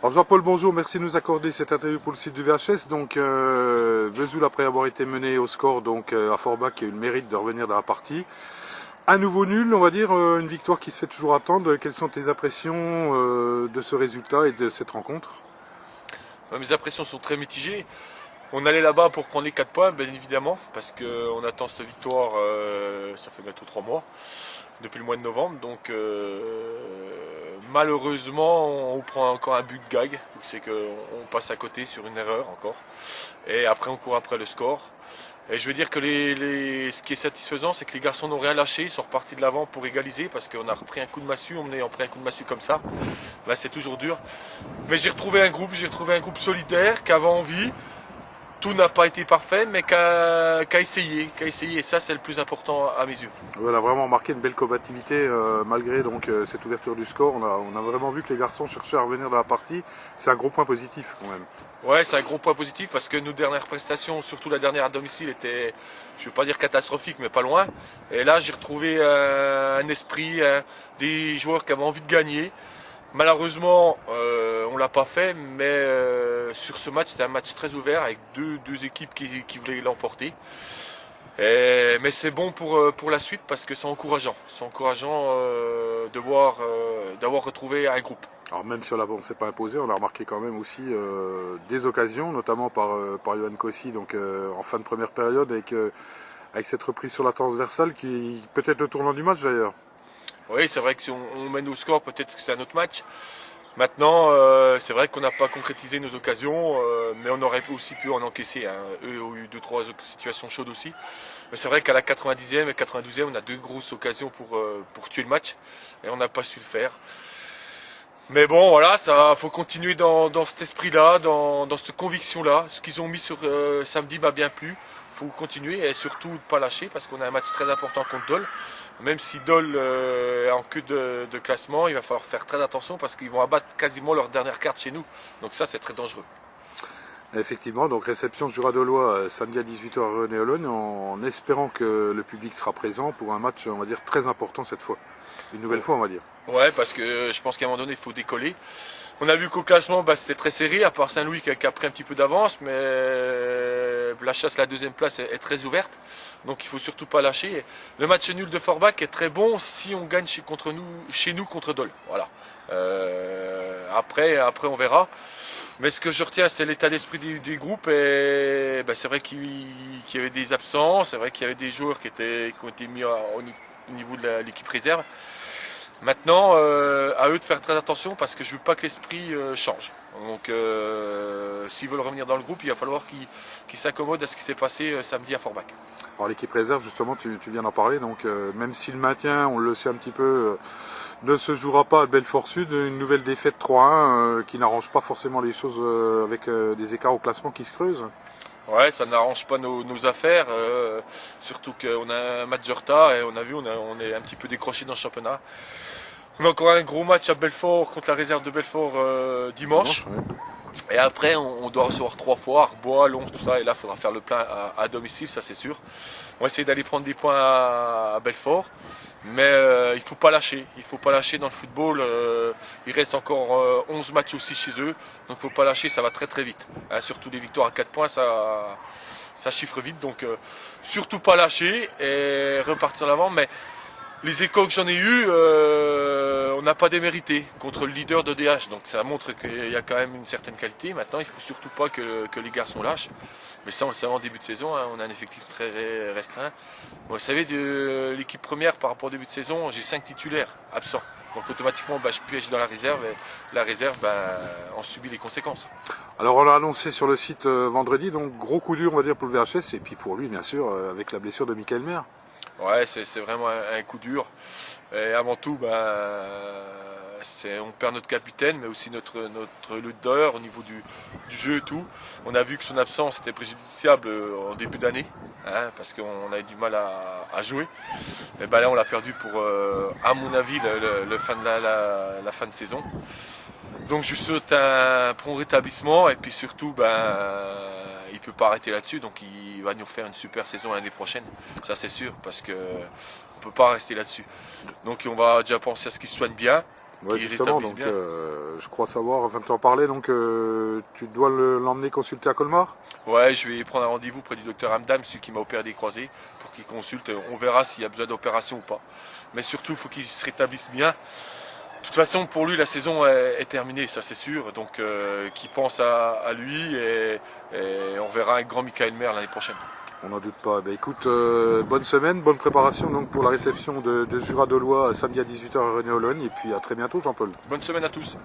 Alors Jean-Paul, bonjour, merci de nous accorder cette interview pour le site du VHS. Donc Vesoul, après avoir été mené au score à Forbach, qui a eu le mérite de revenir dans la partie. Un nouveau nul, on va dire, une victoire qui se fait toujours attendre. Quelles sont tes impressions de ce résultat et de cette rencontre? Mes impressions sont très mitigées. On allait là-bas pour prendre les 4 points, bien évidemment, parce qu'on attend cette victoire, ça fait bientôt 3 mois, depuis le mois de novembre. Donc malheureusement, on prend encore un but de gag, c'est qu'on passe à côté sur une erreur encore. Et après, on court après le score. Et je veux dire que ce qui est satisfaisant, c'est que les garçons n'ont rien lâché, ils sont repartis de l'avant pour égaliser, parce qu'on a repris un coup de massue, on a pris un coup de massue comme ça. Là, c'est toujours dur. Mais j'ai retrouvé un groupe solidaire, qui avait envie. Tout n'a pas été parfait, mais qui a essayé. Et ça, c'est le plus important à mes yeux. On a vraiment marqué une belle combativité malgré cette ouverture du score. On a vraiment vu que les garçons cherchaient à revenir dans la partie. C'est un gros point positif quand même. Ouais, c'est un gros point positif parce que nos dernières prestations, surtout la dernière à domicile, étaient, je ne veux pas dire catastrophiques, mais pas loin. Et là, j'ai retrouvé un esprit, des joueurs qui avaient envie de gagner. Malheureusement, on l'a pas fait, mais sur ce match, c'était un match très ouvert avec deux équipes qui voulaient l'emporter. Mais c'est bon pour la suite parce que c'est encourageant. C'est encourageant d'avoir retrouvé un groupe. Alors même si on ne s'est pas imposé, on a remarqué quand même aussi des occasions, notamment par Yohan Kossi, en fin de première période, avec cette reprise sur la transversale qui peut-être le tournant du match d'ailleurs. Oui, c'est vrai que si on mène au score, peut-être que c'est un autre match. Maintenant, c'est vrai qu'on n'a pas concrétisé nos occasions, mais on aurait aussi pu en encaisser. Hein. Eux ont eu 2-3 situations chaudes aussi. Mais c'est vrai qu'à la 90e et 92e, on a 2 grosses occasions pour tuer le match. Et on n'a pas su le faire. Mais bon, voilà, ça faut continuer dans cet esprit-là, dans cette conviction-là. Ce qu'ils ont mis sur samedi m'a bien plu. Il faut continuer et surtout ne pas lâcher parce qu'on a un match très important contre Dole. Même si Dole est en queue de classement, il va falloir faire très attention parce qu'ils vont abattre quasiment leur dernière carte chez nous. Donc ça, c'est très dangereux. Effectivement, donc réception Jura-Dolois samedi à 18h à René-Olonne, en espérant que le public sera présent pour un match, on va dire, très important cette fois. Une nouvelle fois, on va dire. Ouais, parce que je pense qu'à un moment donné, il faut décoller. On a vu qu'au classement, c'était très serré, à part Saint-Louis qui a pris un petit peu d'avance, mais la chasse à la deuxième place est très ouverte. Donc il ne faut surtout pas lâcher. Le match nul de Forbach est très bon si on gagne chez nous contre Dole. Voilà. Après, on verra. Mais ce que je retiens, c'est l'état d'esprit du groupe. Et c'est vrai qu'il y avait des absents, c'est vrai qu'il y avait des joueurs qui ont été mis au niveau de l'équipe réserve. Maintenant, à eux de faire très attention parce que je ne veux pas que l'esprit change. Donc, s'ils veulent revenir dans le groupe, il va falloir qu'ils s'accommodent à ce qui s'est passé samedi à Forbach. Alors l'équipe réserve, justement, tu viens d'en parler, donc même si le maintien, on le sait un petit peu, ne se jouera pas à Belfort Sud, une nouvelle défaite 3-1 qui n'arrange pas forcément les choses avec des écarts au classement qui se creusent. Ouais, ça n'arrange pas nos affaires, surtout qu'on a un match de retard et on a vu, on est un petit peu décroché dans le championnat. On a encore un gros match à Belfort contre la réserve de Belfort dimanche. Ouais. Et après, on doit recevoir 3 fois Arbois, Lons, tout ça. Et là, il faudra faire le plein à domicile, ça c'est sûr. On va essayer d'aller prendre des points à Belfort. Mais il ne faut pas lâcher. Il ne faut pas lâcher dans le football. Il reste encore 11 matchs aussi chez eux. Donc il ne faut pas lâcher, ça va très très vite. Hein, surtout les victoires à 4 points, ça chiffre vite. Donc surtout pas lâcher et repartir en avant. Mais les échos que j'en ai eus, on n'a pas démérité contre le leader de DH. Donc ça montre qu'il y a quand même une certaine qualité. Maintenant, il ne faut surtout pas que les garçons lâchent. Mais ça, on le savait en début de saison. Hein, on a un effectif très restreint. Bon, vous savez, de l'équipe première par rapport au début de saison, j'ai 5 titulaires absents. Donc automatiquement, je piège dans la réserve. Et la réserve, en subit les conséquences. Alors on l'a annoncé sur le site vendredi. Donc gros coup dur, on va dire, pour le VHS. Et puis pour lui, bien sûr, avec la blessure de Michael Maire. Ouais, c'est vraiment un coup dur. Et avant tout, on perd notre capitaine, mais aussi notre leader au niveau du jeu et tout. On a vu que son absence était préjudiciable en début d'année, hein, parce qu'on avait du mal à jouer. Et là, on l'a perdu pour, à mon avis, la fin de saison. Donc je souhaite un prompt rétablissement et puis surtout, il ne peut pas arrêter là-dessus, donc il va nous faire une super saison l'année prochaine, ça c'est sûr, parce qu'on ne peut pas rester là-dessus. Donc on va déjà penser à ce qu'il se soigne bien, Ouais, qui justement, rétablisse donc bien. je crois savoir, enfin t'en parler, donc tu dois l'emmener consulter à Colmar? Ouais, je vais prendre un rendez-vous près du docteur Hamdam, celui qui m'a opéré des croisés, pour qu'il consulte. On verra s'il y a besoin d'opération ou pas. Mais surtout, il faut qu'il se rétablisse bien. De toute façon, pour lui, la saison est terminée, ça c'est sûr. Donc, qu'il pense à lui et on verra un grand Michael Mer l'année prochaine. On n'en doute pas. Ben, écoute, bonne semaine, bonne préparation donc pour la réception de Jura Dolois samedi à 18h à René-Ologne et puis à très bientôt Jean-Paul. Bonne semaine à tous.